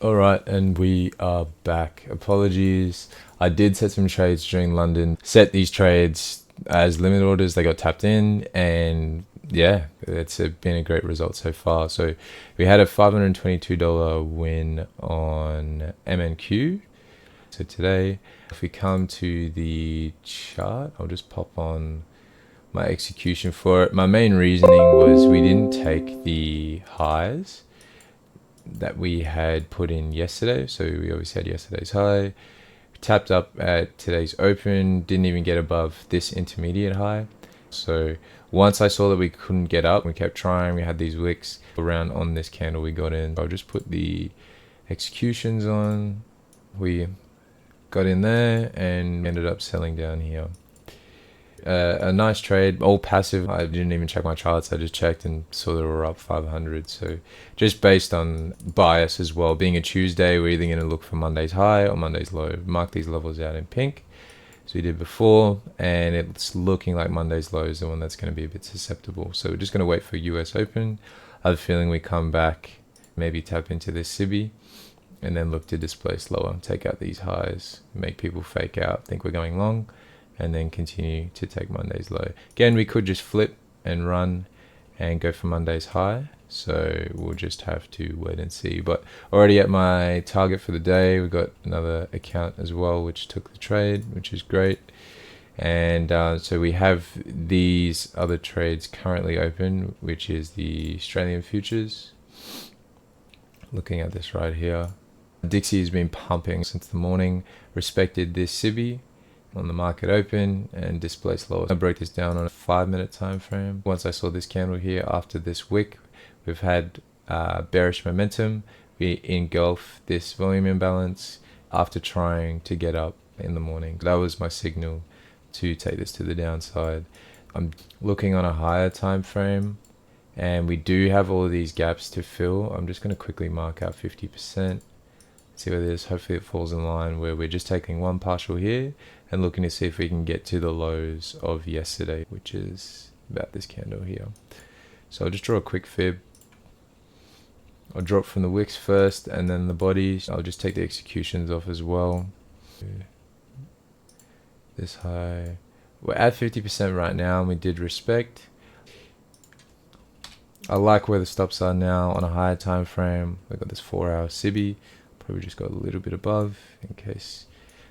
All right, and we are back. Apologies. I did set some trades during London. Set these trades as limit orders. They got tapped in, and yeah, been a great result so far. So we had a $522 win on MNQ. So today, if we come to the chart, I'll just pop on my execution for it. My main reasoning was we didn't take the highs that we had put in yesterday. So we obviously had yesterday's high. We tapped up at today's open, didn't even get above this intermediate high. So once I saw that we couldn't get up, we kept trying. We had these wicks around on this candle we got in. I'll just put the executions on. We got in there and ended up selling down here. A nice trade, all passive. I didn't even check my charts. I just checked and saw that we were up 500. So just based on bias as well. Being a Tuesday, we're either going to look for Monday's high or Monday's low. Mark these levels out in pink, as we did before, and it's looking like Monday's low is the one that's going to be a bit susceptible. So we're just going to wait for US Open. I have a feeling we come back, maybe tap into this SIBI, and then look to displace lower, take out these highs, make people fake out, think we're going long, and then continue to take Monday's low. Again, we could just flip and run and go for Monday's high. So we'll just have to wait and see. But already at my target for the day, we got another account as well, which took the trade, which is great. And so we have these other trades currently open, which is the Australian futures. Looking at this right here. Dixie has been pumping since the morning, respected this SIBI on the market open and displaced lower. I broke this down on a 5-minute time frame. Once I saw this candle here after this wick, we've had bearish momentum. We engulf this volume imbalance after trying to get up in the morning. That was my signal to take this to the downside. I'm looking on a higher time frame, and we do have all of these gaps to fill. I'm just going to quickly mark out 50%. See where this, hopefully it falls in line where we're just taking one partial here and looking to see if we can get to the lows of yesterday, which is about this candle here. So I'll just draw a quick fib. I'll drop from the wicks first and then the bodies. I'll just take the executions off as well. This high. We're at 50% right now and we did respect. I like where the stops are now on a higher time frame. We've got this 4-hour SIBI. Probably just got a little bit above in case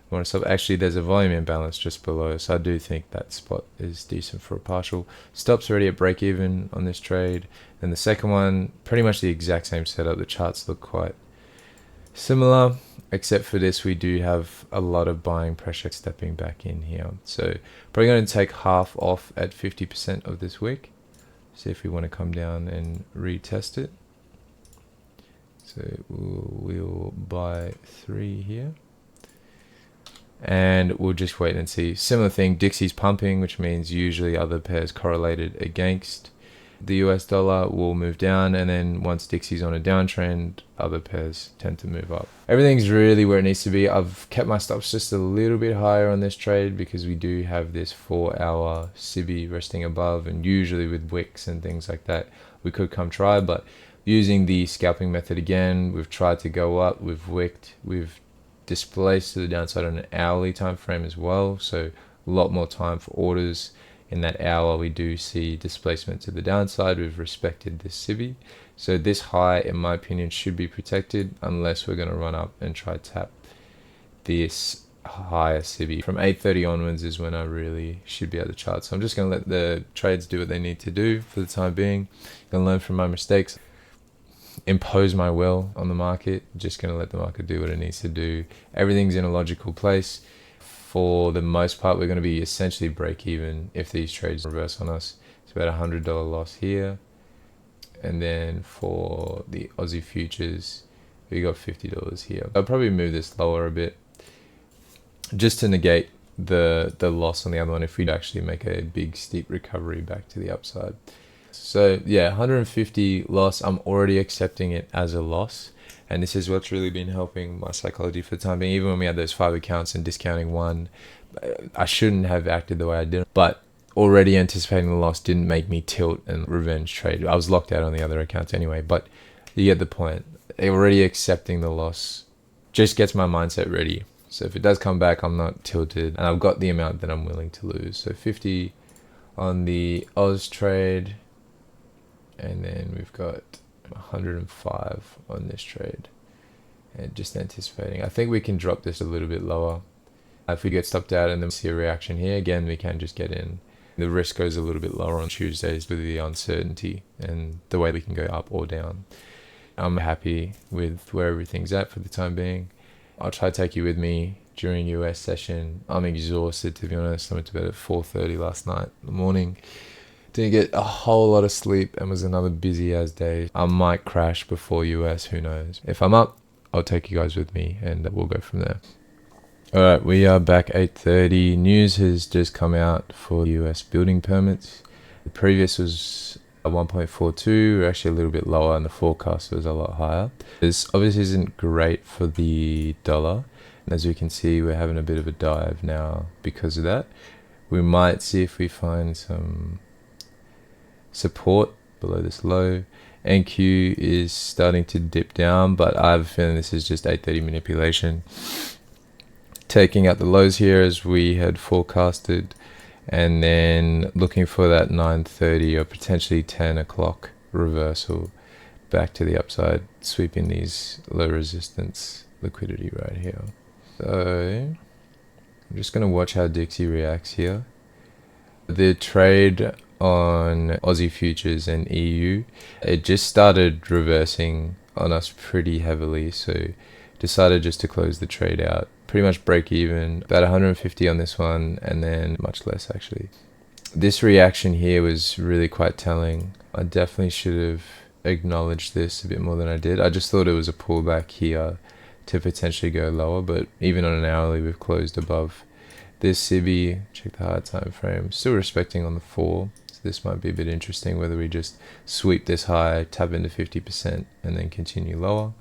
we want to stop. Actually, there's a volume imbalance just below, so I do think that spot is decent for a partial. Stops already at break even on this trade. And the second one, pretty much the exact same setup. The charts look quite similar, except for this, we do have a lot of buying pressure stepping back in here. So probably going to take half off at 50% of this wick. See if we want to come down and retest it. So we'll buy 3 here. And we'll just wait and see. Similar thing, Dixie's pumping, which means usually other pairs correlated against the US dollar will move down. And then once Dixie's on a downtrend, other pairs tend to move up. Everything's really where it needs to be. I've kept my stops just a little bit higher on this trade because we do have this 4-hour SIBI resting above. And usually with wicks and things like that, we could come try, but using the scalping method again, we've tried to go up, we've wicked, we've displaced to the downside on an hourly time frame as well. So a lot more time for orders. In that hour, we do see displacement to the downside. We've respected this SIBI. So this high, in my opinion, should be protected unless we're going to run up and try to tap this higher SIBI. From 8:30 onwards is when I really should be at the chart. So I'm just going to let the trades do what they need to do for the time being. I'm going to learn from my mistakes. Impose my will on the market, just going to let the market do what it needs to do. Everything's in a logical place. For the most part, we're going to be essentially break even if these trades reverse on us. It's about $100 loss here. And then for the Aussie futures, we got $50 here. I'll probably move this lower a bit just to negate the loss on the other one if we actually make a big steep recovery back to the upside. So yeah, 150 loss, I'm already accepting it as a loss. And this is what's really been helping my psychology for the time being. Even when we had those 5 accounts and discounting one, I shouldn't have acted the way I did. But already anticipating the loss didn't make me tilt and revenge trade. I was locked out on the other accounts anyway, but you get the point. already accepting the loss just gets my mindset ready. So if it does come back, I'm not tilted, and I've got the amount that I'm willing to lose. So 50 on the Oz trade, and then we've got 105 on this trade, and just anticipating. I think we can drop this a little bit lower. If we get stopped out and then see a reaction here, again, we can just get in. The risk goes a little bit lower on Tuesdays with the uncertainty and the way we can go up or down. I'm happy with where everything's at for the time being. I'll try to take you with me during US session. I'm exhausted, to be honest. I went to bed at 4:30 last night in the morning. Didn't get a whole lot of sleep and was another busy as day. I might crash before US, who knows. If I'm up, I'll take you guys with me and we'll go from there. Alright, we are back 8:30. News has just come out for US building permits. The previous was 1.42, actually a little bit lower, and the forecast was a lot higher. This obviously isn't great for the dollar, and as we can see, we're having a bit of a dive now because of that. We might see if we find some support below this low. MNQ is starting to dip down, but I have a feeling this is just 8:30 manipulation. Taking out the lows here as we had forecasted, and then looking for that 9:30 or potentially 10 o'clock reversal back to the upside, sweeping these low resistance liquidity right here. So I'm just going to watch how Dixie reacts here. The trade on Aussie futures and EU, it just started reversing on us pretty heavily, so decided just to close the trade out. Pretty much break even, about 150 on this one, and then much less actually. This reaction here was really quite telling. I definitely should have acknowledged this a bit more than I did. I just thought it was a pullback here to potentially go lower, but even on an hourly we've closed above this CB. Check the higher time frame, still respecting on the 4, so this might be a bit interesting whether we just sweep this high, tap into 50% and then continue lower,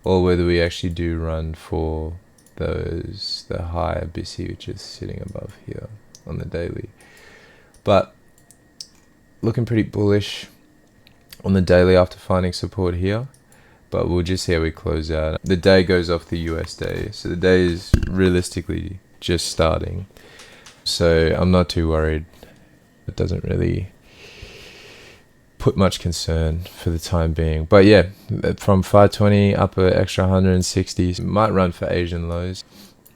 or whether we actually do run for the higher BC, which is sitting above here on the daily. But looking pretty bullish on the daily after finding support here, but we'll just see how we close out. The day goes off the US day, so the day is realistically just starting, so I'm not too worried. It doesn't really put much concern for the time being. But yeah, from 520 up an extra 160, might run for Asian lows.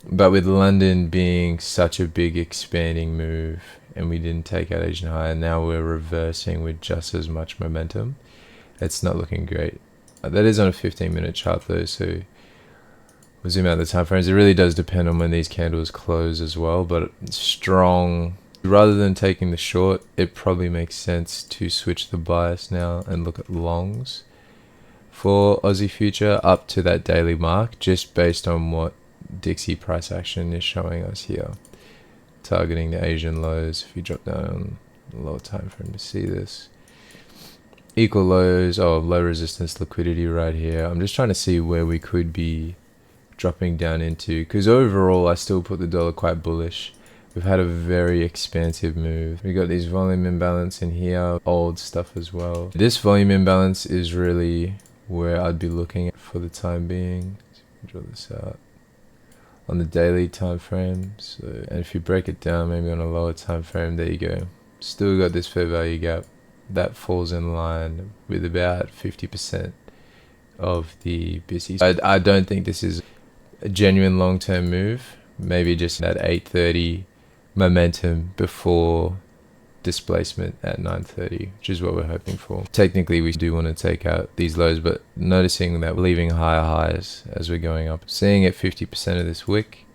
But with London being such a big expanding move and we didn't take out Asian high, and now we're reversing with just as much momentum, it's not looking great. That is on a 15-minute chart though, so we'll zoom out the time frames. It really does depend on when these candles close as well, but strong. Rather than taking the short, it probably makes sense to switch the bias now and look at longs for Aussie future up to that daily mark, just based on what Dixie price action is showing us here. Targeting the Asian lows. If you drop down on the lower time frame to see this. Equal lows, low resistance liquidity right here. I'm just trying to see where we could be dropping down into, because overall I still put the dollar quite bullish. We've had a very expansive move. We got these volume imbalance in here, old stuff as well. This volume imbalance is really where I'd be looking at for the time being. Let's draw this out on the daily time frame. So, and if you break it down, maybe on a lower time frame, there you go. Still got this fair value gap that falls in line with about 50% of the busy. I don't think this is a genuine long-term move. Maybe just that 8:30 momentum before displacement at 9:30, which is what we're hoping for. Technically we do want to take out these lows, but noticing that we're leaving higher highs as we're going up, seeing at 50% of this wick,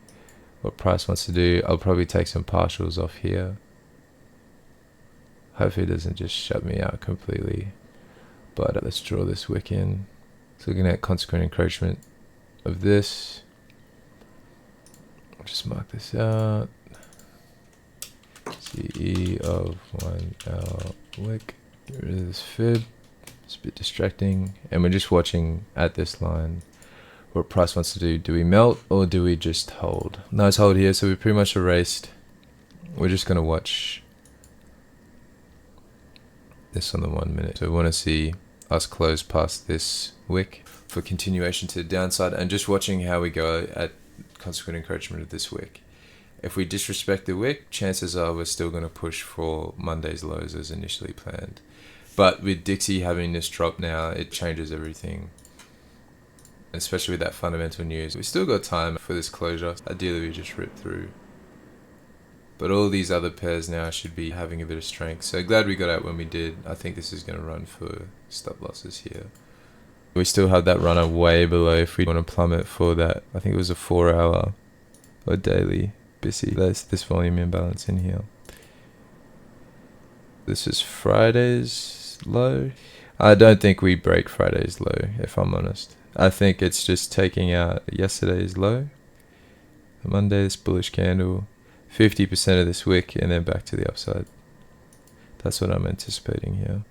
what price wants to do. I'll probably take some partials off here. Hopefully it doesn't just shut me out completely, but let's draw this wick in. So looking at consequent encroachment of this, I'll just mark this out. CE of 1 hour wick. Get rid of this fib. It's a bit distracting. And we're just watching at this line what price wants to do. Do we melt or do we just hold? Nice hold here, so we pretty much erased. We're just going to watch this on the 1 minute. So we want to see us close past this wick. for continuation to the downside, and just watching how we go at consequent encroachment of this wick. If we disrespect the wick, chances are we're still going to push for Monday's lows as initially planned. But with Dixie having this drop now, it changes everything. Especially with that fundamental news. We still got time for this closure. Ideally we just rip through. But all these other pairs now should be having a bit of strength. So glad we got out when we did. I think this is going to run for stop losses here. We still have that runner way below if we want to plummet for that. I think it was a 4 hour or daily BISI. There's this volume imbalance in here. This is Friday's low. I don't think we break Friday's low, if I'm honest. I think it's just taking out yesterday's low. Monday, this bullish candle, 50% of this wick, and then back to the upside. That's what I'm anticipating here.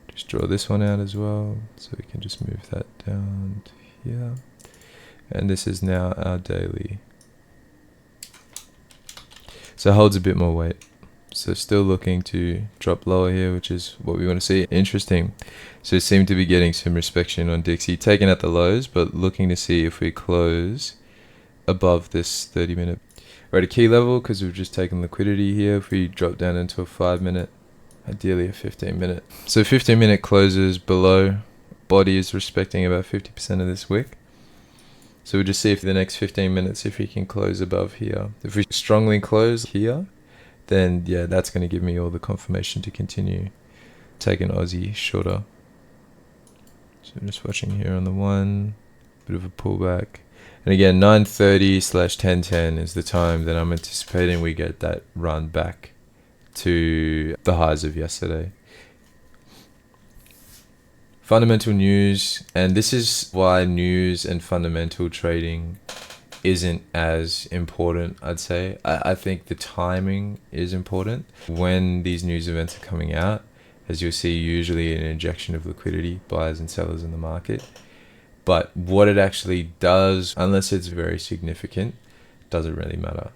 Just draw this one out as well, so we can just move that down to here. And this is now our daily. So it holds a bit more weight. So still looking to drop lower here, which is what we want to see. Interesting. So it seemed to be getting some inspection on Dixie, taking out the lows, but looking to see if we close above this 30-minute. We're at a key level because we've just taken liquidity here. If we drop down into a 5-minute, ideally a 15-minute. So 15-minute closes below. Body is respecting about 50% of this wick. So we'll just see if the next 15 minutes, if we can close above here. If we strongly close here, then yeah, that's going to give me all the confirmation to continue taking Aussie shorter. So I'm just watching here on the one, bit of a pullback. And again, 9:30/10:10 is the time that I'm anticipating we get that run back to the highs of yesterday. Fundamental news, and this is why news and fundamental trading isn't as important, I'd say. I think the timing is important. When these news events are coming out, as you'll see, usually an injection of liquidity, buyers and sellers in the market. But what it actually does, unless it's very significant, doesn't really matter.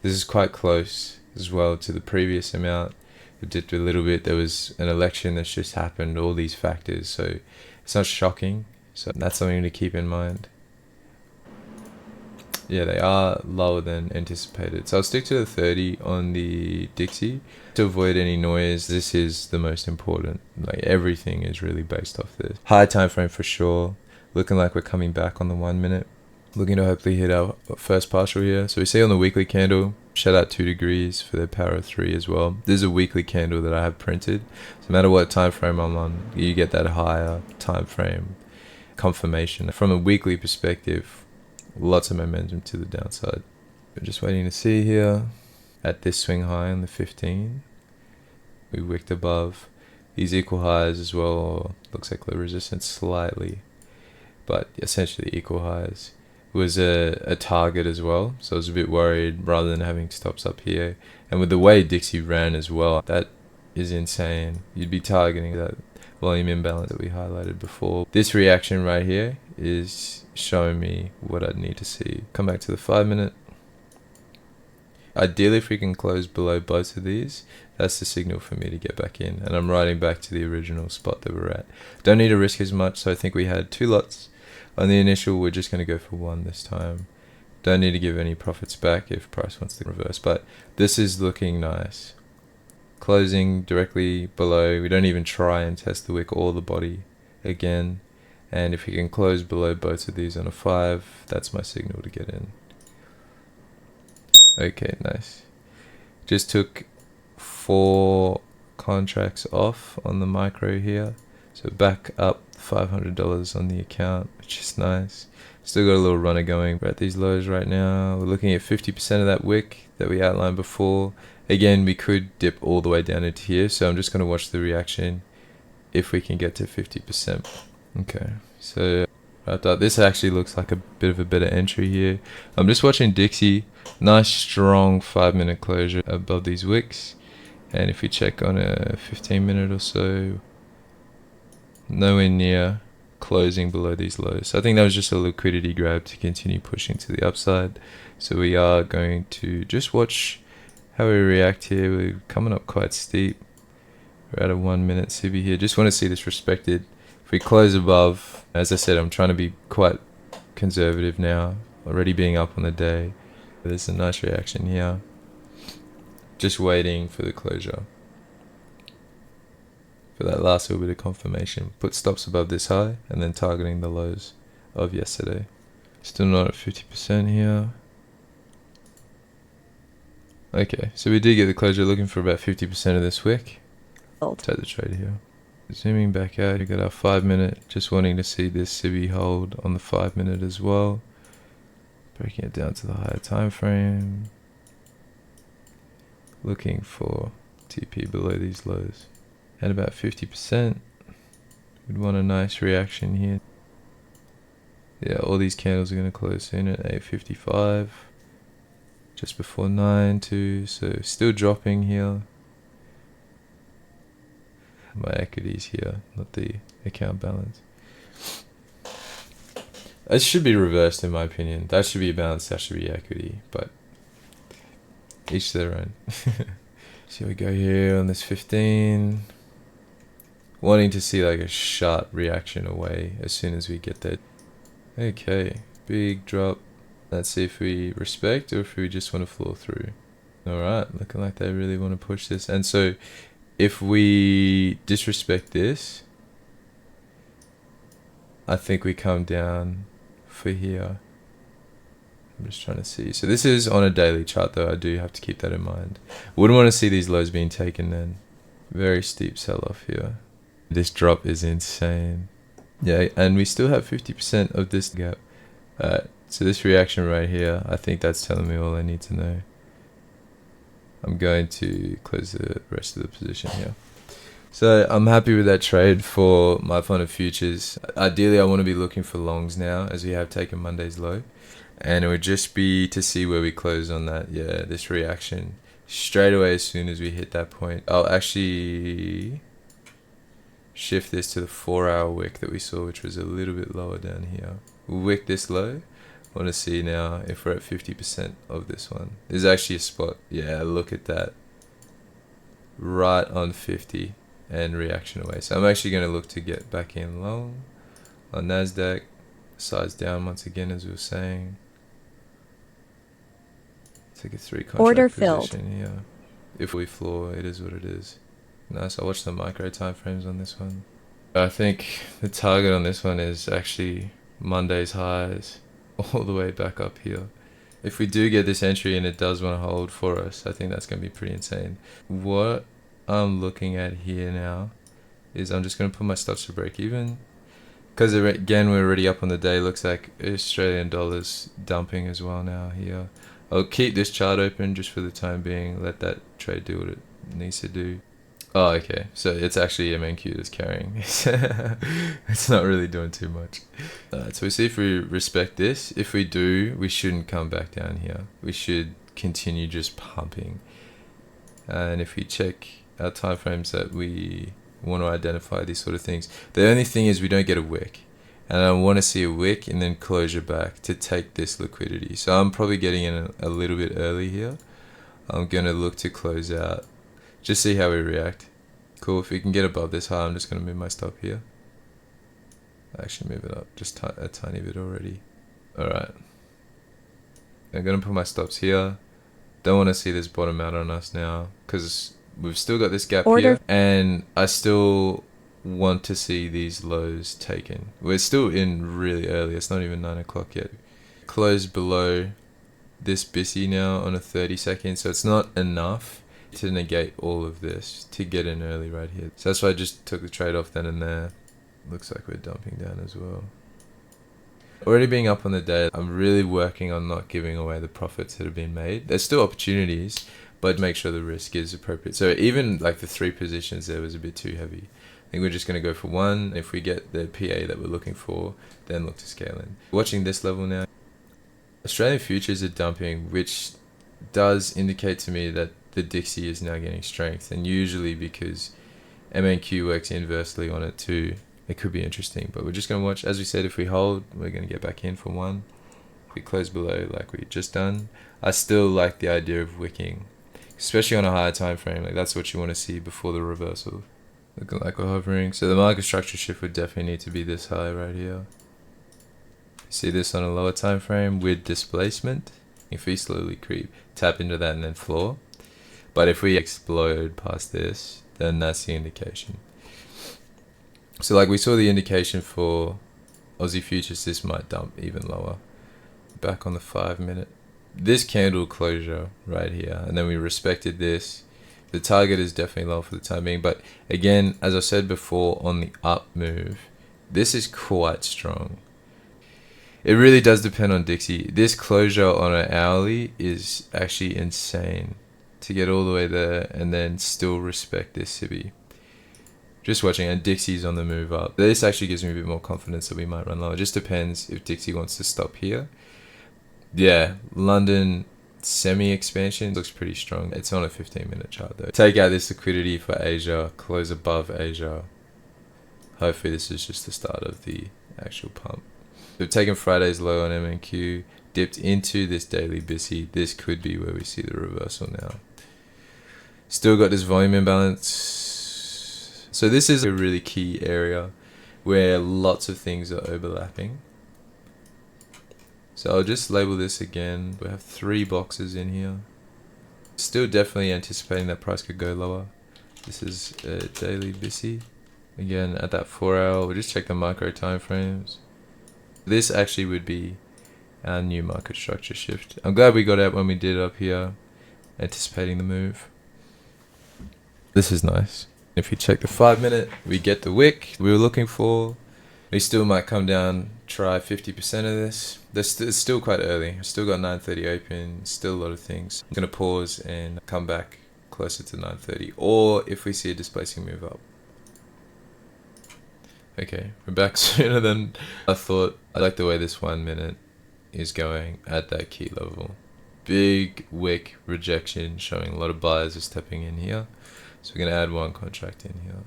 This is quite close as well to the previous amount. It dipped a little bit. There was an election that's just happened, all these factors. So it's not shocking. So that's something to keep in mind. Yeah, they are lower than anticipated. So I'll stick to the 30 on the Dixie to avoid any noise. This is the most important. Like everything is really based off this. High time frame for sure. Looking like we're coming back on the 1 minute. Looking to hopefully hit our first partial here. So we see on the weekly candle, shout out 2 degrees for their power of 3 as well. This is a weekly candle that I have printed. So no matter what time frame I'm on, you get that higher time frame confirmation. From a weekly perspective, lots of momentum to the downside. We're just waiting to see here at this swing high on the 15. We wicked above these equal highs as well. Looks like low resistance slightly, but essentially equal highs. Was a target as well, so I was a bit worried rather than having stops up here. And with the way Dixie ran as well, that is insane. You'd be targeting that volume imbalance that we highlighted before. This reaction right here is showing me what I'd need to see. Come back to the 5 minute. Ideally, if we can close below both of these, that's the signal for me to get back in. And I'm riding back to the original spot that we're at. Don't need to risk as much, so I think we had 2 lots. On the initial, we're just going to go for 1 this time. Don't need to give any profits back if price wants to reverse, but this is looking nice. Closing directly below. We don't even try and test the wick or the body again. And if we can close below both of these on a 5, that's my signal to get in. Okay, nice. Just took 4 contracts off on the micro here. So back up $500 on the account, which is nice. Still got a little runner going. We're at these lows right now. We're looking at 50% of that wick that we outlined before. Again, we could dip all the way down into here, so I'm just going to watch the reaction if we can get to 50%. Okay, so wrapped up. This actually looks like a bit of a better entry here. I'm just watching Dixie. Nice strong 5 minute closure above these wicks. And if we check on a 15 minute or so, nowhere near closing below these lows. So I think that was just a liquidity grab to continue pushing to the upside. So we are going to just watch how we react here. We're coming up quite steep. We're at a 1 minute CB here. Just want to see this respected. If we close above, as I said, I'm trying to be quite conservative now, already being up on the day. There's a nice reaction here. Just waiting for the closure. For that last little bit of confirmation. Put stops above this high and then targeting the lows of yesterday. Still not at 50% here. Okay, so we did get the closure, looking for about 50% of this wick. Take the trade here. Zooming back out, we got our 5 minute, just wanting to see this CB hold on the 5 minute as well. Breaking it down to the higher time frame. Looking for TP below these lows. At about 50%, we'd want a nice reaction here. Yeah, all these candles are going to close soon at 8:55. Just before 9 too, so still dropping here. My equities here, not the account balance. It should be reversed in my opinion. That should be balance, that should be equity, but each their own. So we go here on this 15. Wanting to see like a sharp reaction away as soon as we get there. Okay, big drop. Let's see if we respect or if we just want to floor through. Alright, looking like they really want to push this. And so if we disrespect this, I think we come down for here. I'm just trying to see. So this is on a daily chart though, I do have to keep that in mind. Wouldn't want to see these lows being taken then. Very steep sell-off here. This drop is insane. Yeah, and we still have 50% of this gap. So this reaction right here, I think that's telling me all I need to know. I'm going to close the rest of the position here. So I'm happy with that trade for my fund of futures. Ideally, I want to be looking for longs now, as we have taken Monday's low. And it would just be to see where we close on that. Yeah, this reaction straight away as soon as we hit that point. I'll actually shift this to the 4-hour wick that we saw, which was a little bit lower down here. We'll wick this low. Want to see now if we're at 50% of this one. There's actually a spot. Yeah, look at that. Right on 50 and reaction away. So I'm actually going to look to get back in long on NASDAQ. Size down once again, as we were saying. Take a 3 contract Order position filled. here. If we floor, it is what it is. Nice. I'll watch the micro time frames on this one. I think the target on this one is actually Monday's highs all the way back up here. If we do get this entry and it does want to hold for us, I think that's going to be pretty insane. What I'm looking at here now is I'm just going to put my stops to break even. Because again, we're already up on the day. Looks like Australian dollars dumping as well now here. I'll keep this chart open just for the time being. Let that trade do what it needs to do. Oh, okay. So it's actually MNQ that's carrying. It's not really doing too much. So we see if we respect this. If we do, we shouldn't come back down here. We should continue just pumping. And if we check our time frames that we want to identify these sort of things, the only thing is we don't get a wick. And I want to see a wick and then closure back to take this liquidity. So I'm probably getting in a little bit early here. I'm going to look to close out. Just see how we react. Cool, if we can get above this high, I'm just going to move my stop here. Actually move it up just a tiny bit already. Alright. I'm going to put my stops here. Don't want to see this bottom out on us now, because we've still got this gap here. And I still want to see these lows taken. We're still in really early. It's not even 9 o'clock yet. Close below this BISI now on a 30-second, so it's not enough to negate all of this to get in early right here. So that's why I just took the trade off then and there. Looks like we're dumping down as well. Already being up on the day, I'm really working on not giving away the profits that have been made. There's still opportunities, but make sure the risk is appropriate. So even like the 3 positions there was a bit too heavy. I think we're just going to go for 1. If we get the PA that we're looking for, then look to scale in. Watching this level now, Australian futures are dumping, which does indicate to me that the Dixie is now getting strength, and usually because MNQ works inversely on it too, it could be interesting. But we're just going to watch. As we said, if we hold, we're going to get back in for 1. If we close below like we just done, I still like the idea of wicking, especially on a higher time frame. Like that's what you want to see before the reversal. Looking like we're hovering. So the market structure shift would definitely need to be this high right here. See this on a lower time frame with displacement. If we slowly creep, tap into that and then floor. But if we explode past this, then that's the indication. So like we saw the indication for Aussie futures, this might dump even lower. Back on the 5 minute. This candle closure right here, and then we respected this. The target is definitely low for the time being, but again, as I said before, on the up move, this is quite strong. It really does depend on Dixie. This closure on an hourly is actually insane to get all the way there and then still respect this Sibi. Just watching, and Dixie's on the move up. This actually gives me a bit more confidence that we might run lower. It just depends if Dixie wants to stop here. Yeah, London semi-expansion looks pretty strong. It's on a 15-minute chart though. Take out this liquidity for Asia, close above Asia. Hopefully this is just the start of the actual pump. We've taken Friday's low on MNQ, dipped into this daily BISI. This could be where we see the reversal now. Still got this volume imbalance. So this is a really key area where lots of things are overlapping. So I'll just label this again. We have 3 boxes in here. Still definitely anticipating that price could go lower. This is a daily BISI. Again, at that 4 hour, we'll just check the micro time frames. This actually would be our new market structure shift. I'm glad we got out when we did up here, anticipating the move. This is nice. If you check the 5 minute, we get the wick we were looking for. We still might come down, try 50% of this. It's still quite early. Still got 9:30 open, still a lot of things. I'm going to pause and come back closer to 9:30, or if we see a displacing move up. Okay, we're back sooner than I thought. I like the way this 1 minute is going at that key level. Big wick rejection, showing a lot of buyers are stepping in here. So we're going to add 1 contract in here.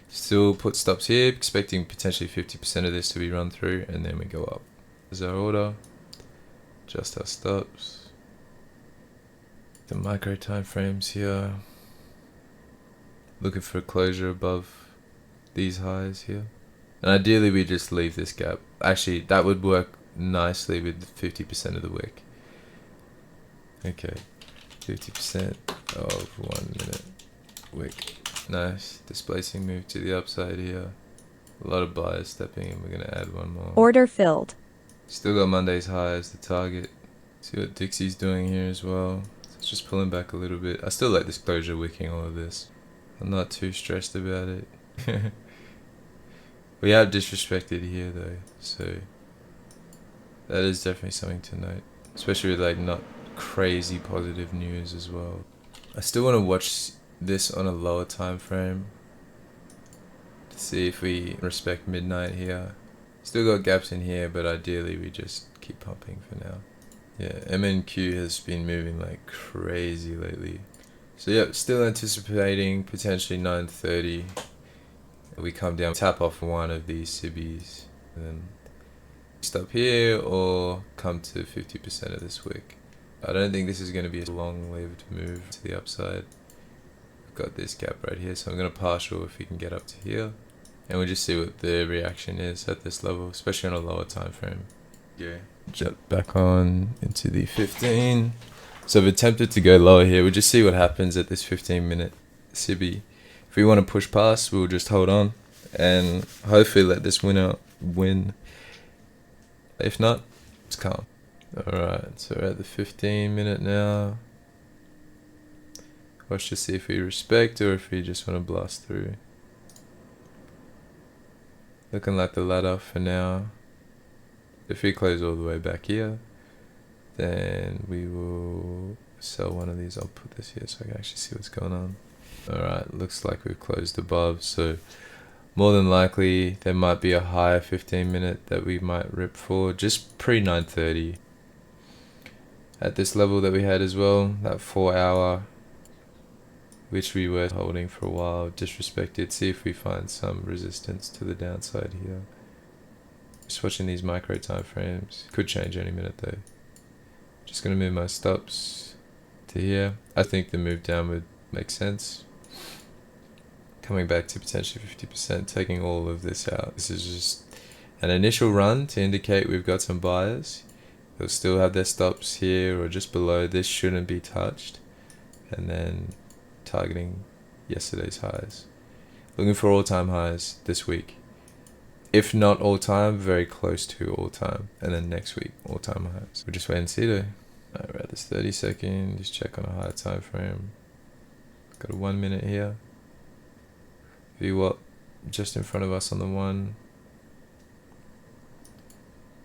Still put stops here, expecting potentially 50% of this to be run through, and then we go up. There's our order, just our stops. The micro time frames here. Looking for a closure above these highs here. And ideally we just leave this gap. Actually, that would work nicely with 50% of the wick. Okay, 50% of 1 minute wick. Nice, displacing move to the upside here. A lot of buyers stepping in. We're going to add 1 more. Order filled. Still got Monday's high as the target. See what Dixie's doing here as well. It's just pulling back a little bit. I still like this closure wicking all of this. I'm not too stressed about it. We have disrespected here though, so that is definitely something to note. Especially with like not crazy positive news as well. I still want to watch this on a lower time frame to see if we respect midnight here. Still got gaps in here, but ideally we just keep pumping for now. Yeah, MNQ has been moving like crazy lately. So yeah, still anticipating potentially 9:30. We come down, tap off 1 of these Sibis, and then stop here or come to 50% of this wick. I don't think this is going to be a long-lived move to the upside. We've got this gap right here, so I'm going to partial if we can get up to here. And we'll just see what the reaction is at this level, especially on a lower time frame. Yeah. Jump back on into the 15. So I've attempted to go lower here. We'll just see what happens at this 15-minute Sibi. If we want to push past, we'll just hold on and hopefully let this winner win. If not, it's calm. Alright, so we're at the 15-minute now. Watch to see if we respect or if we just want to blast through. Looking like the ladder for now. If we close all the way back here, then we will sell 1 of these. I'll put this here so I can actually see what's going on. Alright, looks like we've closed above, so more than likely there might be a higher 15-minute that we might rip for, just pre 9:30. At this level that we had as well, that 4 hour, which we were holding for a while, disrespected. See if we find some resistance to the downside here. Just watching these micro time frames. Could change any minute though. Just gonna move my stops to here. I think the move down would make sense. coming back to potentially 50%, taking all of this out. This is just an initial run to indicate we've got some buyers. They'll still have their stops here or just below. This shouldn't be touched. And then targeting yesterday's highs. Looking for all-time highs this week. If not all-time, very close to all-time. And then next week, all-time highs. We'll just wait and see though. Alright, we're at this 30 second. Just check on a higher time frame. Got a 1 minute here. VWAP just in front of us on the one.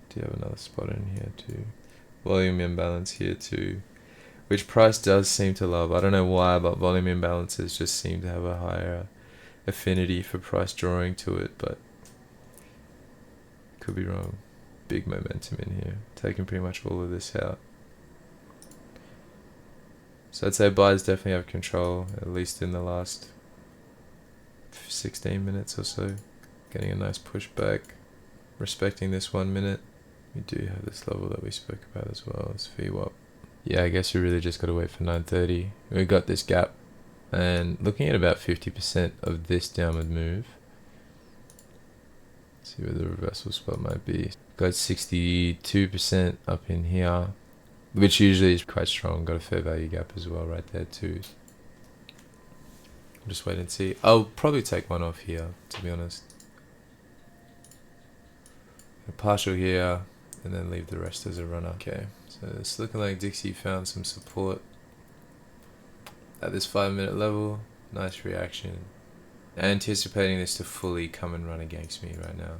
Do you have another spot in here too? Volume imbalance here too, which price does seem to love. I don't know why, but volume imbalances just seem to have a higher affinity for price drawing to it, but could be wrong. Big momentum in here, taking pretty much all of this out. So I'd say buyers definitely have control, at least in the last 16 minutes or so. Getting a nice pushback, respecting this 1 minute. We do have this level that we spoke about as well as VWAP. Yeah, I guess we really just got to wait for 9:30. We got this gap, and looking at about 50% of this downward move. Let's see where the reversal spot might be. Got 62% up in here, which usually is quite strong. Got a fair value gap as well right there too. Just wait and see. I'll probably take one off here, to be honest. A partial here, and then leave the rest as a runner. Okay, so it's looking like Dixie found some support at this 5 minute level. Nice reaction. Anticipating this to fully come and run against me right now.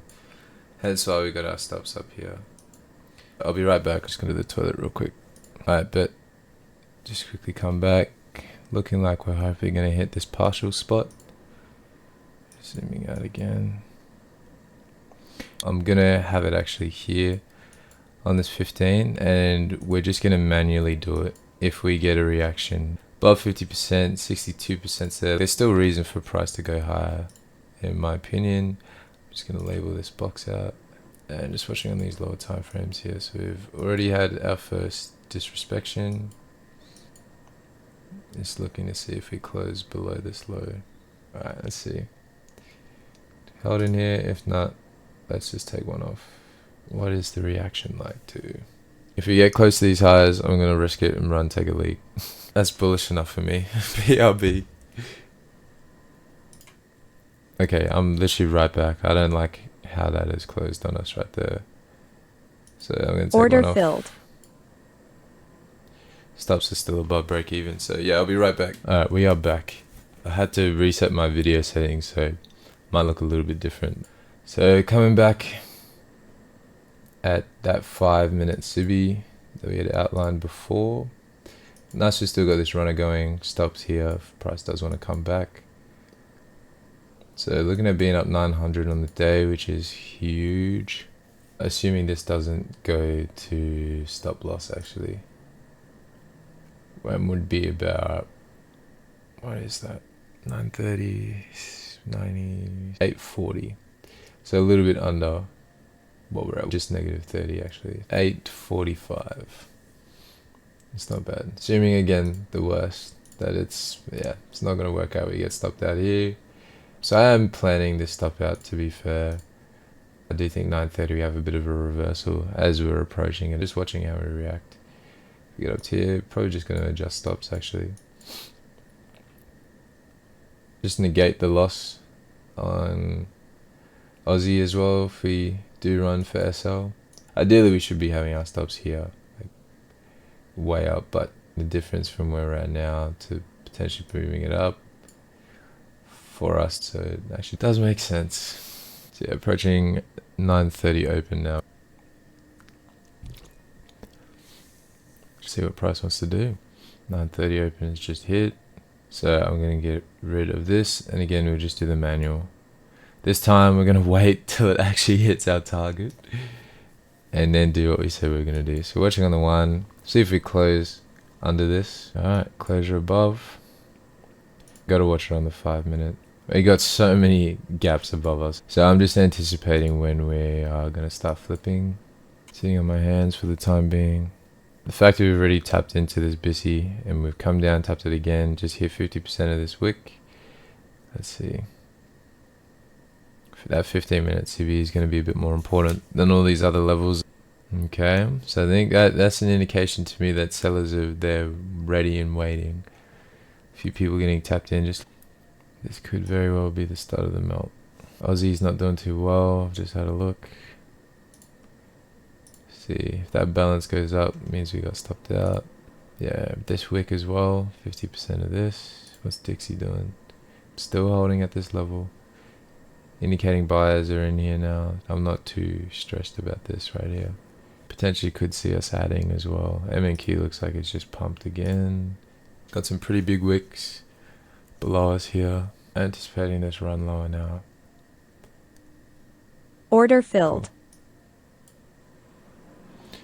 Hence why we got our stops up here. I'll be right back. I'm just going to the toilet real quick. Alright, but just quickly come back. Looking like we're hopefully going to hit this partial spot. Zooming out again. I'm going to have it actually here on this 15, and we're just going to manually do it if we get a reaction. Above 50%, 62% there. There's still reason for price to go higher, in my opinion. I'm just going to label this box out. And just watching on these lower time frames here. So we've already had our first disrespect. Just looking to see if we close below this low. Alright, let's see. Held in here. If not, let's just take one off. What is the reaction like to? If we get close to these highs, I'm going to risk it and run, take a leak. That's bullish enough for me. BRB. Okay, I'm literally right back. I don't like how that is closed on us right there. So I'm going to take Order one off. filled. Stops are still above break even. So yeah, I'll be right back. Alright, we are back. I had to reset my video settings, so it might look a little bit different. So coming back at that 5 minute Subi that we had outlined before. Nice, we still got this runner going. Stops here if price does want to come back. So looking at being up 900 on the day, which is huge. Assuming this doesn't go to stop loss actually. When would be about, what is that? 930, 90, 840. So a little bit under what we're at, just negative 30 actually. 845. It's not bad. Assuming again the worst, that it's not going to work out. We get stopped out here. So I am planning this stop out, to be fair. I do think 930 we have a bit of a reversal as we're approaching it. Just watching how we react. We get up to here, probably just going to adjust stops actually. Just negate the loss on Aussie as well if we do run for SL. Ideally we should be having our stops here, like way up, but the difference from where we're at now to potentially moving it up for us, so it actually does make sense. So yeah, approaching 9:30 open now. See what price wants to do. 9:30 open is just hit, so I'm going to get rid of this, and again we'll just do the manual. This time we're going to wait till it actually hits our target and then do what we said we were going to do. So watching on the one, see if we close under this. Alright, closure above. Got to watch it on the 5 minute. We got so many gaps above us, so I'm just anticipating when we are going to start flipping. Sitting on my hands for the time being. The fact that we've already tapped into this BISI and we've come down, tapped it again, just hit 50% of this wick. Let's see. that 15-minute CB is going to be a bit more important than all these other levels. Okay, so I think that's an indication to me that sellers are there ready and waiting. A few people getting tapped in. Just this could very well be the start of the melt. Aussie's not doing too well. Just had a look. See if that balance goes up, it means we got stopped out. Yeah, this wick as well. 50% of this. What's Dixie doing? Still holding at this level, indicating buyers are in here now. I'm not too stressed about this right here. Potentially could see us adding as well. MNQ looks like it's just pumped again. Got some pretty big wicks below us here. Anticipating this run lower now. Order filled. Cool.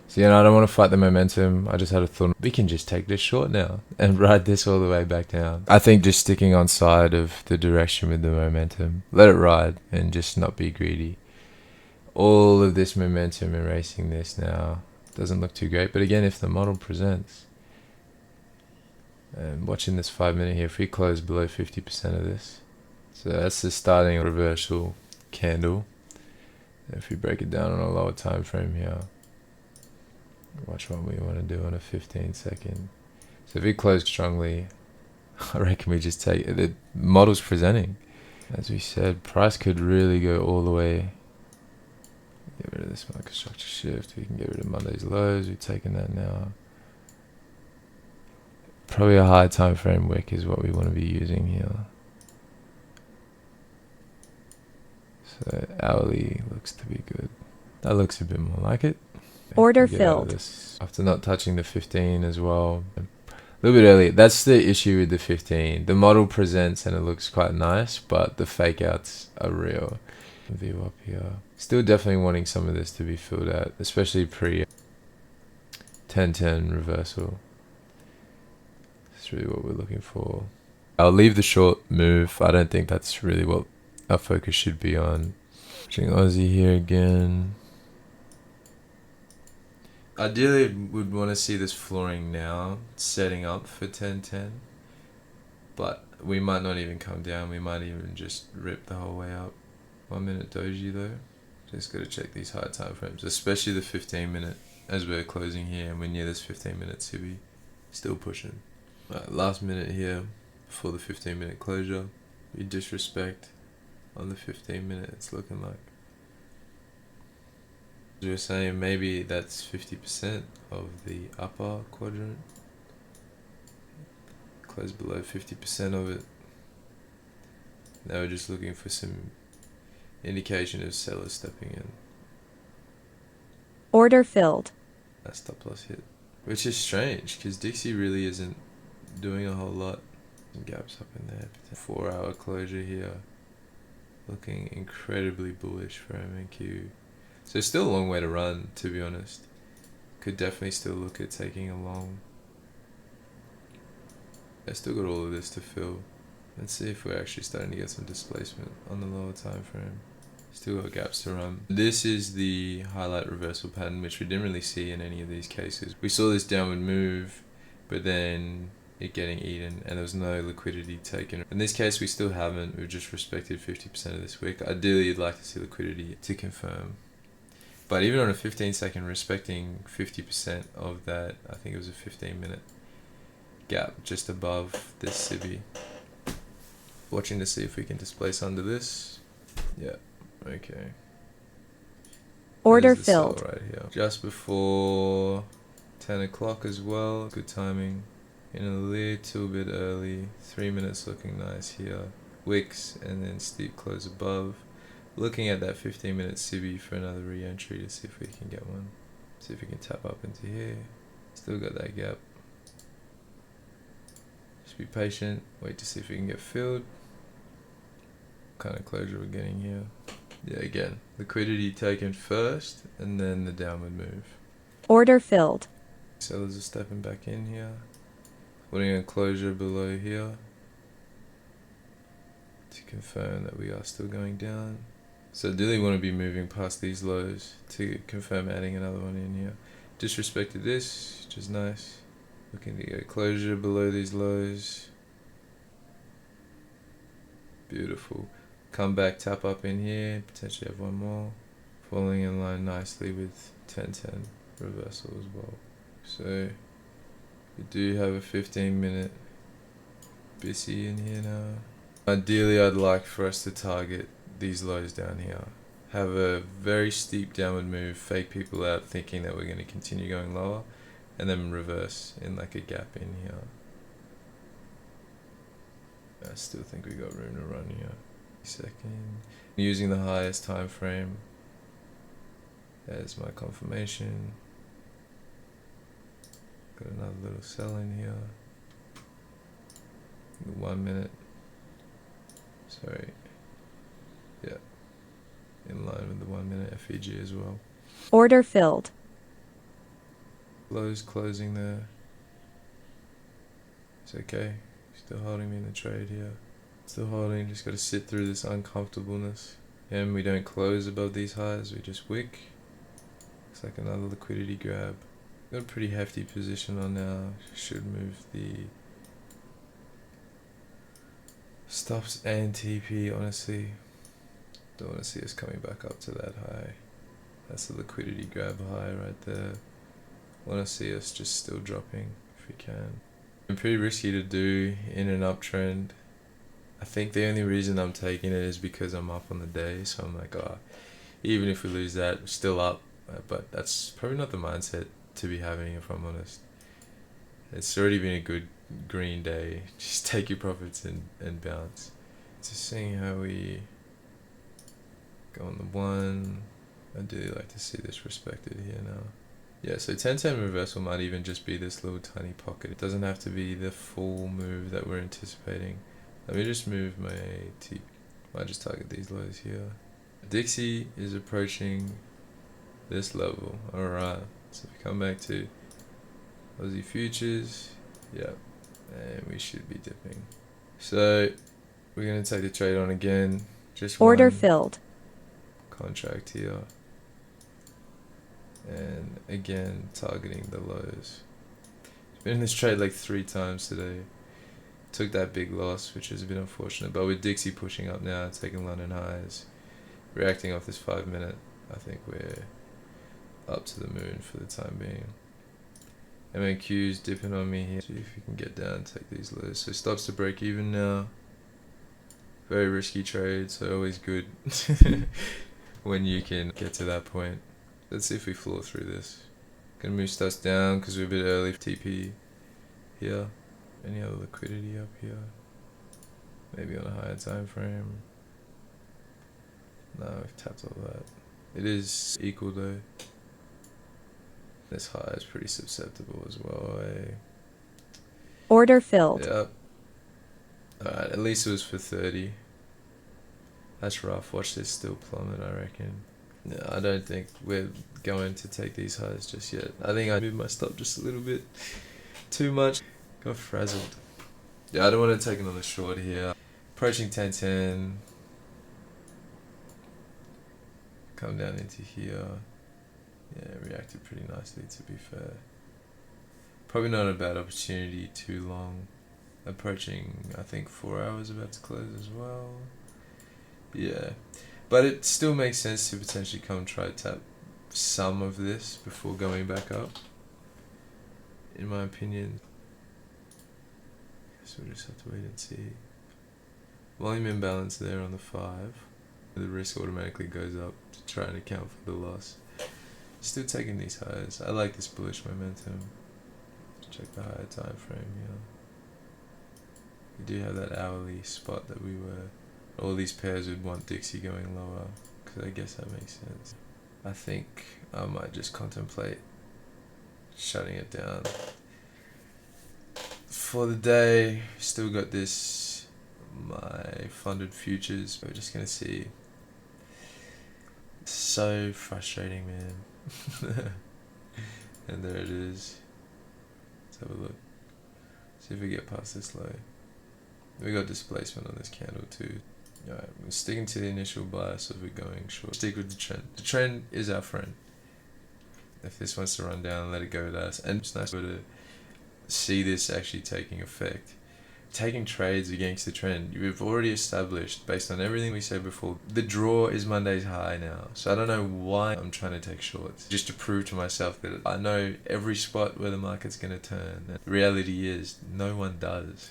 So, I don't want to fight the momentum. I just had a thought, we can just take this short now and ride this all the way back down. I think just sticking on side of the direction with the momentum. Let it ride and just not be greedy. All of this momentum erasing this now doesn't look too great. But again, if the model presents, and watching this 5 minute here, if we close below 50% of this, so that's the starting reversal candle. If we break it down on a lower time frame here, watch what we want to do on a 15-second. So if we close strongly, I reckon we just take it. The model's presenting. As we said, price could really go all the way. Get rid of this market structure shift. We can get rid of Monday's lows. We've taken that now. Probably a high time frame wick is what we want to be using here. So hourly looks to be good. That looks a bit more like it. Order filled. After not touching the 15 as well. A little bit early. That's the issue with the 15. The model presents and it looks quite nice, but the fake outs are real. View up here. Still definitely wanting some of this to be filled out, especially pre 10-10 reversal. That's really what we're looking for. I'll leave the short move. I don't think that's really what our focus should be on. Watching Aussie here again. Ideally, would want to see this flooring now, setting up for 10-10. But we might not even come down. We might even just rip the whole way up. 1 minute doji though. Just got to check these high time frames, especially the 15 minute as we're closing here and we're near this 15 minute CB. Still pushing. Right, last minute here before the 15 minute closure. We disrespect on the 15 minute. It's looking like. We were saying maybe that's 50% of the upper quadrant. Close below 50% of it. Now we're just looking for some indication of sellers stepping in. Order filled. That stop loss hit. Which is strange because Dixie really isn't doing a whole lot. Some gaps up in there. 4 hour closure here. Looking incredibly bullish for MNQ. So still a long way to run, to be honest. Could definitely still look at taking a long. I still got all of this to fill. Let's see if we're actually starting to get some displacement on the lower time frame. Still got gaps to run. This is the highlight reversal pattern, which we didn't really see in any of these cases. We saw this downward move, but then it getting eaten, and there was no liquidity taken. In this case, we still haven't. We've just respected 50% of this wick. Ideally, you'd like to see liquidity to confirm. But even on a 15-second, respecting 50% of that, I think it was a 15-minute gap just above this CB. Watching to see if we can displace under this. Yeah. Okay. Order filled. Right here. Just before 10 o'clock as well. Good timing. In a little bit early. 3 minutes looking nice here. Wicks and then steep close above. Looking at that 15-minute CB for another re-entry to see if we can get one. See if we can tap up into here. Still got that gap. Just be patient. Wait to see if we can get filled. What kind of closure we're getting here. Yeah, again, liquidity taken first and then the downward move. Order filled. Sellers are stepping back in here. Putting a closure below here to confirm that we are still going down. So ideally want to be moving past these lows to confirm adding another one in here. Disrespected this, which is nice. Looking to get closure below these lows. Beautiful. come back, tap up in here, potentially have one more, falling in line nicely with 10-10 reversal as well. So we do have a 15-minute BC in here now. Ideally, I'd like for us to target these lows down here, have a very steep downward move, fake people out thinking that we're going to continue going lower, and then reverse in like a gap in here. I still think we got room to run here. Second, using the highest time frame as my confirmation. Got another little sell in here. 1 minute. Sorry. Yeah. In line with the 1 minute FEG as well. Order filled. Lows closing there. It's okay. Still holding me in the trade here. Still holding, just got to sit through this uncomfortableness. And we don't close above these highs, we just wick. Looks like another liquidity grab. Got a pretty hefty position on now. Should move the stops and TP, honestly. Don't want to see us coming back up to that high. That's the liquidity grab high right there. Want to see us just still dropping if we can. Pretty risky to do in an uptrend. I think the only reason I'm taking it is because I'm up on the day, so I'm like, oh, even if we lose that, we're still up. But that's probably not the mindset to be having, if I'm honest. It's already been a good green day. Just take your profits and bounce. Just seeing how we go on the one. I do like to see this respected here now. Yeah, so 10-10 reversal might even just be this little tiny pocket. It doesn't have to be the full move that we're anticipating. Let me just move my T. Might just target these lows here. Dixie is approaching this level. Alright, so we come back to Aussie futures. Yep, and we should be dipping. So we're going to take the trade on again. Just Order one filled. contract here. And again, targeting the lows. Been in this trade like 3 times today. Took that big loss, which is a bit unfortunate. But with Dixie pushing up now, taking London highs, reacting off this 5 minute, I think we're up to the moon for the time being. MNQ's dipping on me here. See if we can get down, take these lows. So stops to break even now. Very risky trade, so always good when you can get to that point. Let's see if we floor through this. Gonna move stuff down because we're a bit early for TP here. Any other liquidity up here? Maybe on a higher time frame. No, we've tapped all that. It is equal though. This high is pretty susceptible as well. Order filled. Yep. Alright, at least it was for 30. That's rough. Watch this still plummet, I reckon. No, I don't think we're going to take these highs just yet. I think I moved my stop just a little bit too much. Got frazzled. Yeah, I don't want to take another short here. Approaching 10-10. Come down into here. Yeah, reacted pretty nicely to be fair. Probably not a bad opportunity too long. Approaching, I think 4 hours about to close as well. Yeah. But it still makes sense to potentially come try tap some of this before going back up, in my opinion. So we'll just have to wait and see. Volume imbalance there on the 5. The risk automatically goes up to try and account for the loss. Still taking these highs. I like this bullish momentum. Check the higher time frame here. We do have that hourly spot that we were. All these pairs would want Dixie going lower, because I guess that makes sense. I think I might just contemplate shutting it down. For the day, still got this, my funded futures. We're just going to see. So frustrating, man. And there it is. Let's have a look. See if we get past this low. We got displacement on this candle too. Alright, we're sticking to the initial bias as we're going short. Stick with the trend. The trend is our friend. If this wants to run down, let it go with us. And it's nice to see this actually taking effect. taking trades against the trend. We've already established, based on everything we said before, the draw is Monday's high now. So I don't know why I'm trying to take shorts. Just to prove to myself that I know every spot where the market's going to turn. And the reality is, no one does.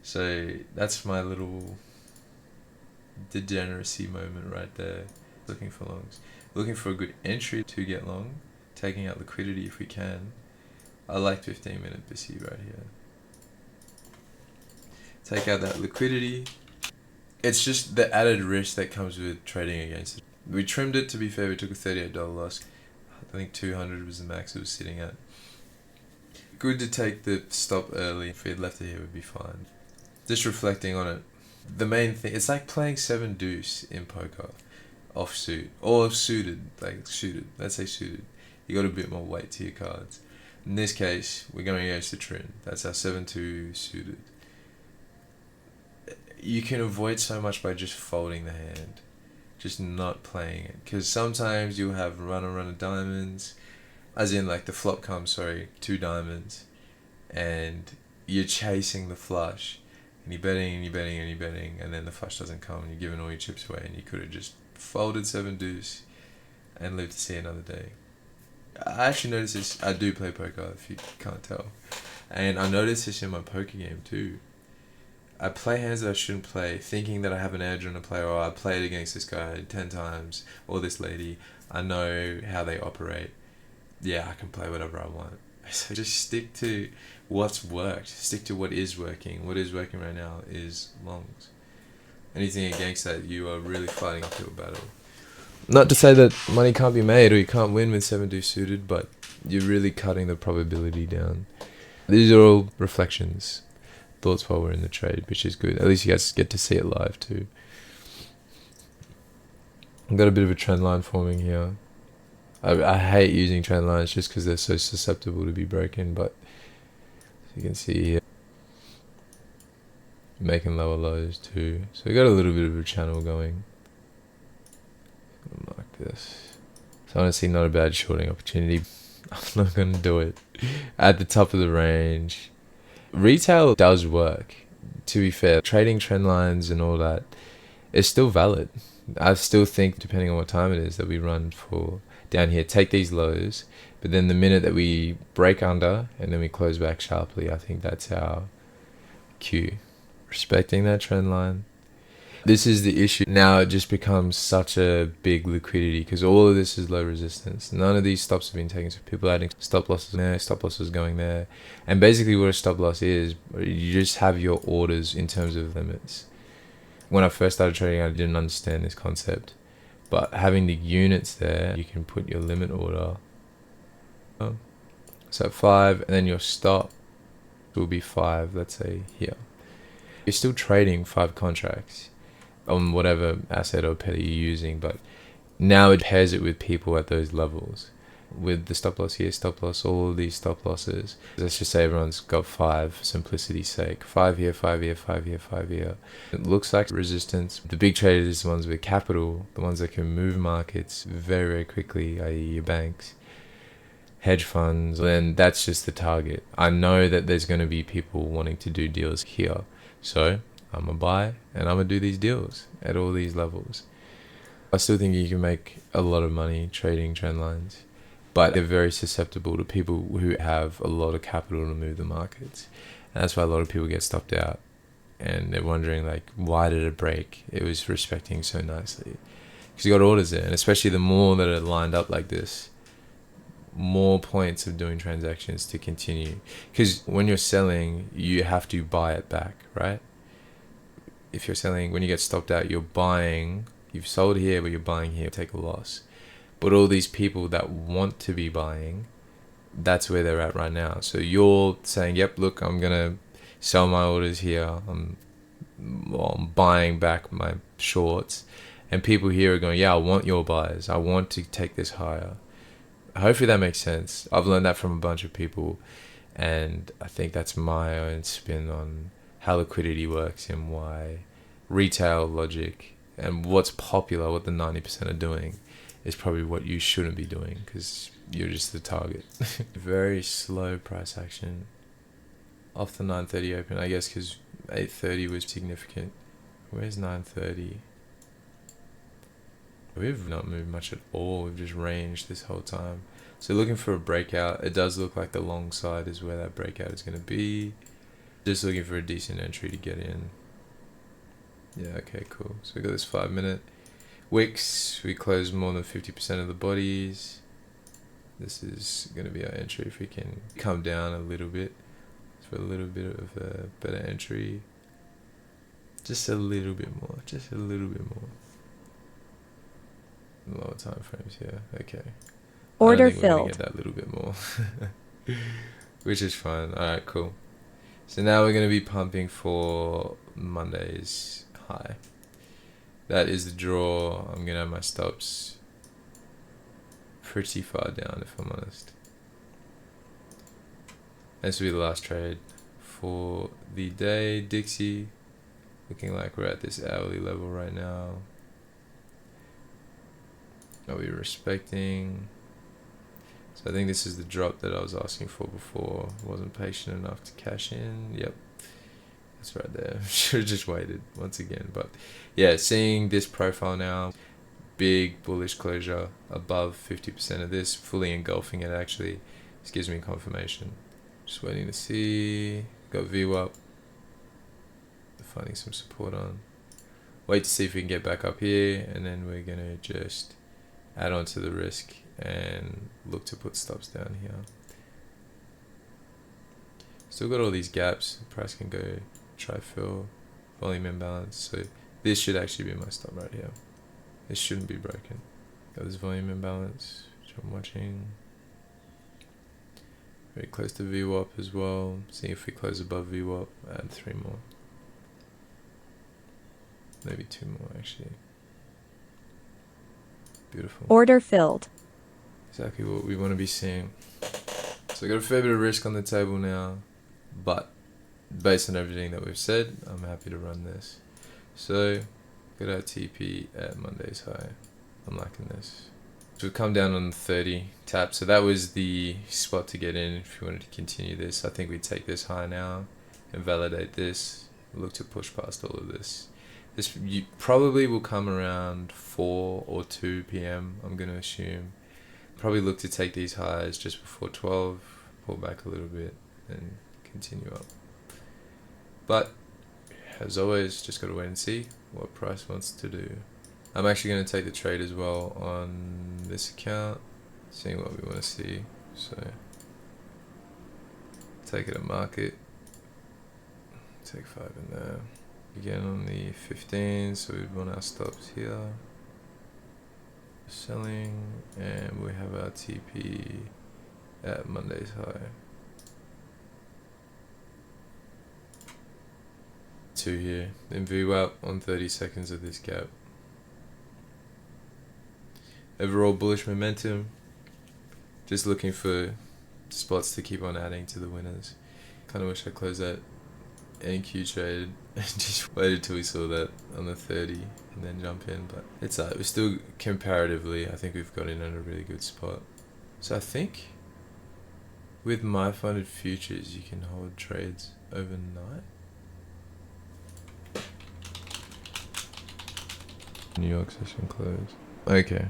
So that's my little degeneracy moment right there. Looking for longs. Looking for a good entry to get long. Taking out liquidity if we can. I like 15-minute BC right here. Take out that liquidity. It's just the added risk that comes with trading against it. We trimmed it, to be fair. We took a $38 loss. I think 200 was the max it was sitting at. Good to take the stop early. If we had left it here, it would be fine. Just reflecting on it. The main thing, it's like playing 7 deuce in poker. Offsuit. Or suited. Like suited. Let's say suited. You got a bit more weight to your cards. In this case, we're going against the trend. That's our 7-2 suited. You can avoid so much by just folding the hand. Just not playing it. Because sometimes you'll have run of diamonds. As in, like, the flop comes, 2 diamonds. And you're chasing the flush. And you're betting, and you're betting, and you're betting. And then the flush doesn't come, and you're giving all your chips away. And you could have just folded 7 deuce and lived to see another day. I actually noticed this. I do play poker, if you can't tell. And I noticed this in my poker game too. I play hands that I shouldn't play, thinking that I have an edge on a player, or I played against this guy 10 times, or this lady. I know how they operate. Yeah, I can play whatever I want. So just stick to what's worked. Stick to what is working. What is working right now is longs. Anything against that, you are really fighting uphill battle. Not to say that money can't be made or you can't win with 7 deuce suited, but you're really cutting the probability down. These are all reflections, thoughts while we're in the trade, which is good. At least you guys get to see it live too. I've got a bit of a trend line forming here. I hate using trend lines just because they're so susceptible to be broken, but as you can see here, making lower lows too. So we got a little bit of a channel going. Like this. So honestly, not a bad shorting opportunity. I'm not going to do it. At the top of the range. Retail does work, to be fair. Trading trend lines and all that is still valid. I still think, depending on what time it is, that we run for down here, take these lows, but then the minute that we break under and then we close back sharply, I think that's our cue. Respecting that trend line. This is the issue. Now it just becomes such a big liquidity because all of this is low resistance. None of these stops have been taken. So people adding stop losses there, stop losses going there. And basically what a stop loss is, you just have your orders in terms of limits. When I first started trading, I didn't understand this concept. But having the units there, you can put your limit order. So 5, and then your stop will be 5, let's say here. You're still trading 5 contracts on whatever asset or pair you're using, but now it pairs it with people at those levels. With the stop loss here, stop loss, all of these stop losses. Let's just say everyone's got 5 for simplicity's sake. 5 here, 5 here, 5 here, 5 here. It looks like resistance. The big traders, the ones with capital, the ones that can move markets very, very quickly, i.e. your banks, hedge funds, then that's just the target. I know that there's going to be people wanting to do deals here. So I'm going to buy and I'm going to do these deals at all these levels. I still think you can make a lot of money trading trend lines, but they're very susceptible to people who have a lot of capital to move the markets. And that's why a lot of people get stopped out. And they're wondering, like, why did it break? It was respecting so nicely. Because you got orders there. And especially the more that it lined up like this, more points of doing transactions to continue. Because when you're selling, you have to buy it back, right? If you're selling, when you get stopped out, you're buying. You've sold here, but you're buying here. Take a loss. But all these people that want to be buying, that's where they're at right now. So you're saying, yep, look, I'm going to sell my orders here. I'm buying back my shorts. And people here are going, yeah, I want your buys. I want to take this higher. Hopefully that makes sense. I've learned that from a bunch of people. And I think that's my own spin on how liquidity works and why retail logic and what's popular, what the 90% are doing, is probably what you shouldn't be doing because you're just the target. Very slow price action off the 9:30 open, I guess, because 8:30 was significant. Where's 9:30? We've not moved much at all. We've just ranged this whole time. So looking for a breakout. It does look like the long side is where that breakout is going to be. Just looking for a decent entry to get in. Yeah, okay, cool. So we got this 5-minute. Wicks, we closed more than 50% of the bodies. This is going to be our entry if we can come down a little bit. For a little bit of a better entry. Just a little bit more. Just a little bit more. Lower time frames here. Okay. Order I don't think we're gonna filled. get that little bit more. Which is fine. Alright, cool. So now we're going to be pumping for Monday's high. That is the draw. I'm going to have my stops pretty far down if I'm honest. This will be the last trade for the day. Dixie, looking like we're at this hourly level right now. Are we respecting? So I think this is the drop that I was asking for before. Wasn't patient enough to cash in. Yep, that's right there. Should have just waited once again. But yeah, seeing this profile now, big bullish closure above 50% of this, fully engulfing it actually. This gives me confirmation. Just waiting to see. Got VWAP. Finding some support on. Wait to see if we can get back up here, and then we're gonna just add on to the risk and look to put stops down here. Still got all these gaps. The price can go try fill, volume imbalance. So this should actually be my stop right here. This shouldn't be broken. Got this volume imbalance, which I'm watching. Very close to VWAP as well. See if we close above VWAP, add 3 more. Maybe 2 more actually. Beautiful. Order filled. Exactly what we want to be seeing. So I got a fair bit of risk on the table now, but based on everything that we've said, I'm happy to run this. So got our TP at Monday's high. I'm liking this. So we've come down on the 30 tap. So that was the spot to get in if you wanted to continue this. I think we'd take this high now and validate this. Look to push past all of this. This probably will come around 4 or 2 p.m. I'm going to assume. Probably look to take these highs just before 12, pull back a little bit and continue up. But as always, just got to wait and see what price wants to do. I'm actually going to take the trade as well on this account, seeing what we want to see. So take it at market, take 5 in there. Again on the 15, so we want our stops here. Selling, and we have our TP at Monday's high. 2 here, then VWAP on 30 seconds of this gap. Overall bullish momentum. Just looking for spots to keep on adding to the winners. Kind of wish I closed that MNQ trade and just waited till we saw that on the 30 and then jump in, but it's we're still comparatively, I think we've got in at a really good spot. So I think with my funded futures you can hold trades overnight. New York session closed. Okay,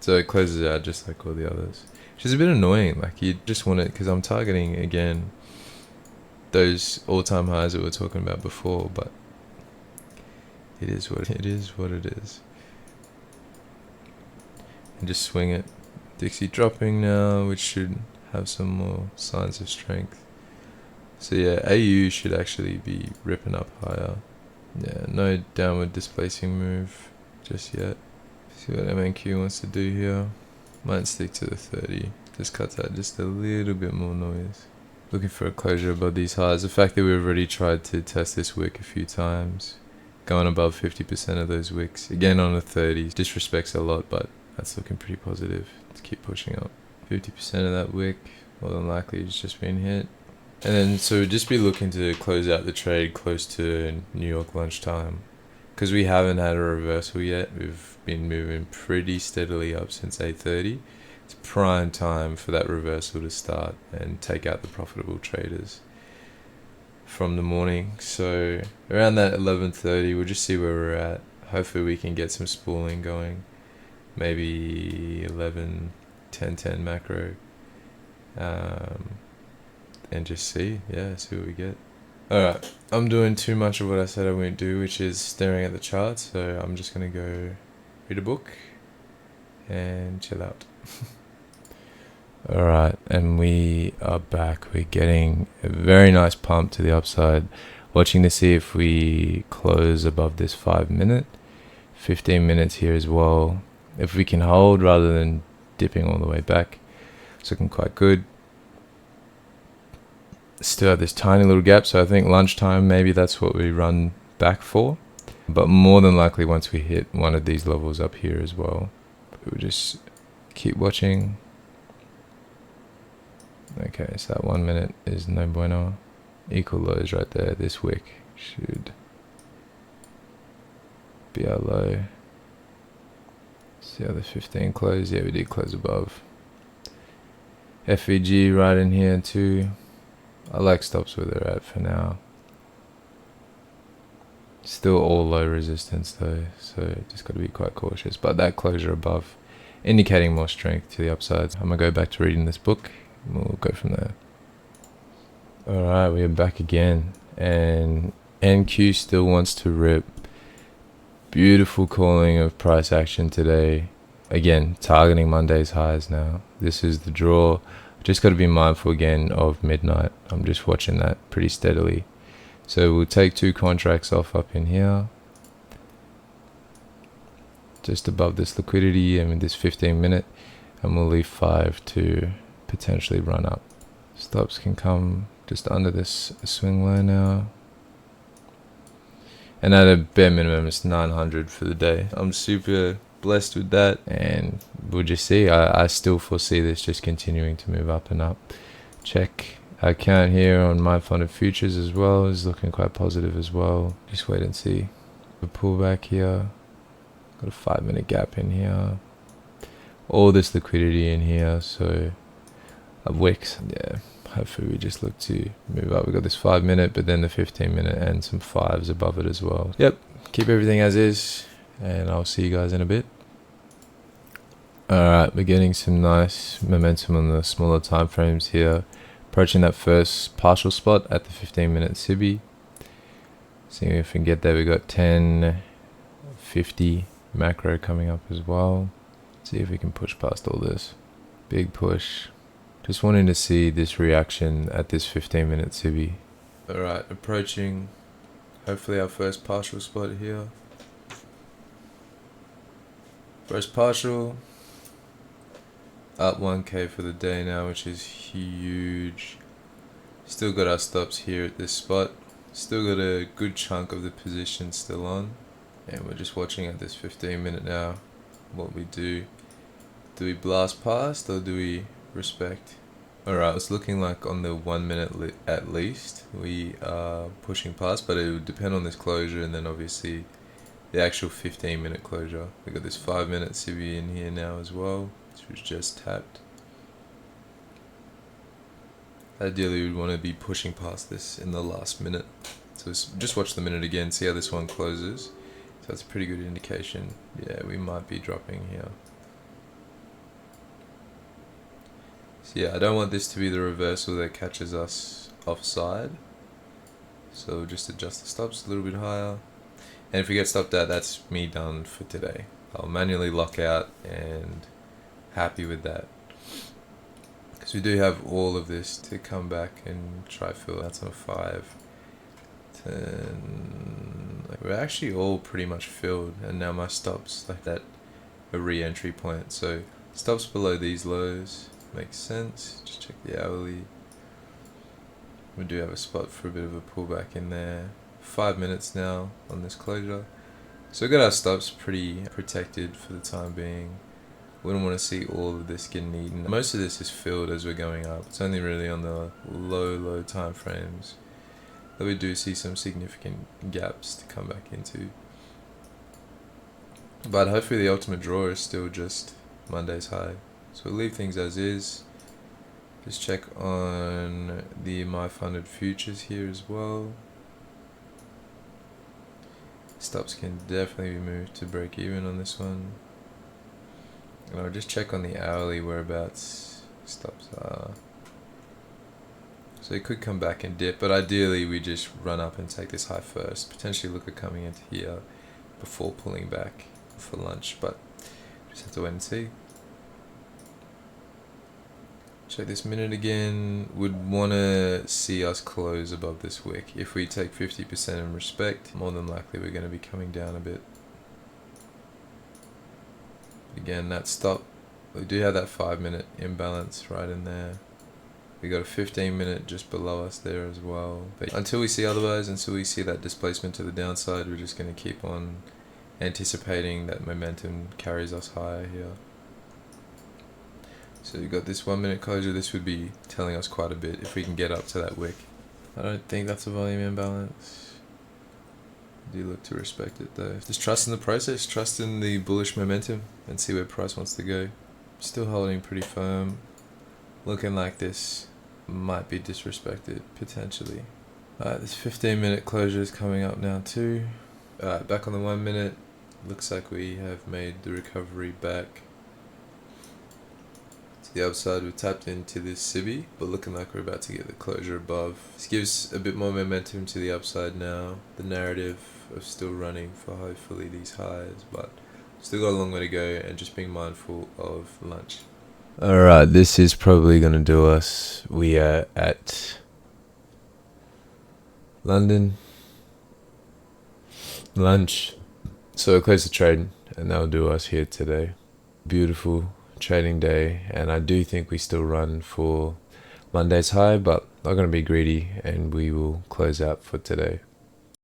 so it closes out just like all the others, which is a bit annoying. Like you just want it, because I'm targeting again those all-time highs that we were talking about before, but it is what it is. And just swing it. Dixie dropping now, which should have some more signs of strength. So yeah, AU should actually be ripping up higher. Yeah, no downward displacing move just yet. See what MNQ wants to do here. Might stick to the 30. Just cuts out just a little bit more noise. Looking for a closure above these highs. The fact that we've already tried to test this wick a few times, going above 50% of those wicks, again on a 30, disrespects a lot, but that's looking pretty positive to keep pushing up. 50% of that wick, more than likely, it's just been hit. And then, so just be looking to close out the trade close to New York lunchtime, because we haven't had a reversal yet. We've been moving pretty steadily up since 8:30. It's prime time for that reversal to start and take out the profitable traders. from the morning. So around that 11:30, we'll just see where we're at. Hopefully we can get some spooling going. Maybe 11, 10, 10 macro. And just see what we get. Alright, I'm doing too much of what I said I wouldn't do, which is staring at the chart, so I'm just gonna go read a book and chill out. Alright, and we are back. We're getting a very nice pump to the upside, watching to see if we close above this 5 minute, 15 minutes here as well. If we can hold rather than dipping all the way back, it's looking quite good. Still have this tiny little gap, so I think lunchtime maybe that's what we run back for, but more than likely once we hit one of these levels up here as well, we'll just keep watching. Okay, so that 1 minute is no bueno. Equal lows right there. This wick should be our low. See how the 15 closed. Yeah, we did close above. FVG right in here too. I like stops where they're at for now. Still all low resistance though, so just got to be quite cautious. But that closure above, indicating more strength to the upsides. I'm gonna go back to reading this book and we'll go from there. Alright, we are back again, and NQ still wants to rip. Beautiful calling of price action today. Again, targeting Monday's highs now. This is the draw. Just got to be mindful again of midnight. I'm just watching that pretty steadily. So we'll take 2 contracts off up in here, just above this liquidity and this 15 minute, and we'll leave 5 to potentially run up. Stops can come just under this swing low now. And at a bare minimum, it's 900 for the day. I'm super blessed with that, and we'll just see. I still foresee this just continuing to move up and up. Check our count here on my funded futures as well is looking quite positive as well. Just wait and see. A pullback here. Got a 5 minute gap in here. All this liquidity in here, so wicks. Yeah, hopefully we just look to move up. We got this 5 minute, but then the 15 minute and some 5s above it as well. Yep, keep everything as is, and I'll see you guys in a bit. Alright, we're getting some nice momentum on the smaller time frames here. Approaching that first partial spot at the 15 minute Sibi. Seeing if we can get there. We got 10.50 macro coming up as well. See if we can push past all this. Big push. Just wanting to see this reaction at this 15 minute Sibi. Alright, approaching hopefully our first partial spot here. First partial. Up 1k for the day now, which is huge. Still got our stops here at this spot. Still got a good chunk of the position still on. And we're just watching at this 15 minute now what we do. Do we blast past or do we respect? Alright, it's looking like on the 1 minute at least we are pushing past, but it would depend on this closure and then obviously the actual 15 minute closure. We got this 5 minute Civi in here now as well, which was just tapped. Ideally we'd want to be pushing past this in the last minute. So just watch the minute again, see how this one closes. So that's a pretty good indication. Yeah, we might be dropping here. So yeah, I don't want this to be the reversal that catches us offside. So just adjust the stops a little bit higher. And if we get stopped out, that's me done for today. I'll manually lock out and happy with that. Because we do have all of this to come back and try fill. That's on 5, 10. We're actually all pretty much filled, and now my stops like that a re-entry point. So stops below these lows makes sense. Just check the hourly. We do have a spot for a bit of a pullback in there. 5 minutes now on this closure. So we got our stops pretty protected for the time being. Wouldn't want to see all of this getting eaten. Most of this is filled as we're going up. It's only really on the low time frames that we do see some significant gaps to come back into. But hopefully the ultimate draw is still just Monday's high. So we'll leave things as is. Just check on the my funded futures here as well. Stops can definitely be moved to break even on this one. And I'll just check on the hourly whereabouts stops are. So it could come back and dip, but ideally we just run up and take this high first. Potentially look at coming into here before pulling back for lunch, but just have to wait and see. Check this minute again. Would want to see us close above this wick. If we take 50% in respect, more than likely we're going to be coming down a bit. Again, that stop, we do have that 5-minute imbalance right in there. We got a 15-minute just below us there as well. But until we see otherwise, until we see that displacement to the downside, we're just going to keep on anticipating that momentum carries us higher here. So you got this 1-minute closure. This would be telling us quite a bit if we can get up to that wick. I don't think that's a volume imbalance. I do look to respect it though. Just trust in the process, trust in the bullish momentum, and see where price wants to go. Still holding pretty firm. Looking like this might be disrespected potentially. Alright, this 15-minute closure is coming up now too. Alright, back on the 1 minute. Looks like we have made the recovery back to the upside. We've tapped into this Sibi, but looking like we're about to get the closure above. This gives a bit more momentum to the upside now. The narrative of still running for hopefully these highs, but still got a long way to go, and just being mindful of lunch. Alright, this is probably going to do us. We are at London. Lunch. So we'll close the trade, and that'll do us here today. Beautiful trading day, and I do think we still run for Monday's high, but not going to be greedy, and we will close out for today.